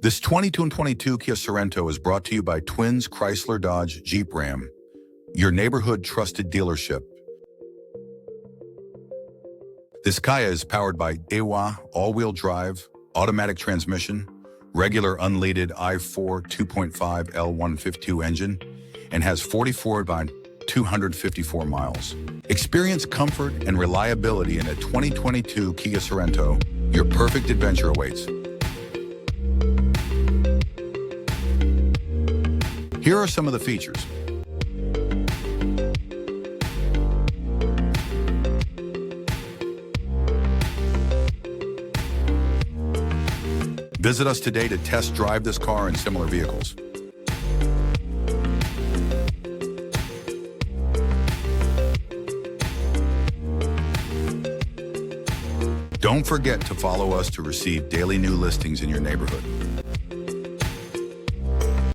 This 2022 Kia Sorento is brought to you by Twins Chrysler Dodge Jeep Ram, your neighborhood trusted dealership. This Kia is powered by AWA all-wheel drive, automatic transmission, regular unleaded i4 2.5 L152 engine, and has 44 by 254 miles. Experience comfort and reliability in a 2022 Kia Sorento. Your perfect adventure awaits. Here are some of the features. Visit us today to test drive this car and similar vehicles. Don't forget to follow us to receive daily new listings in your neighborhood.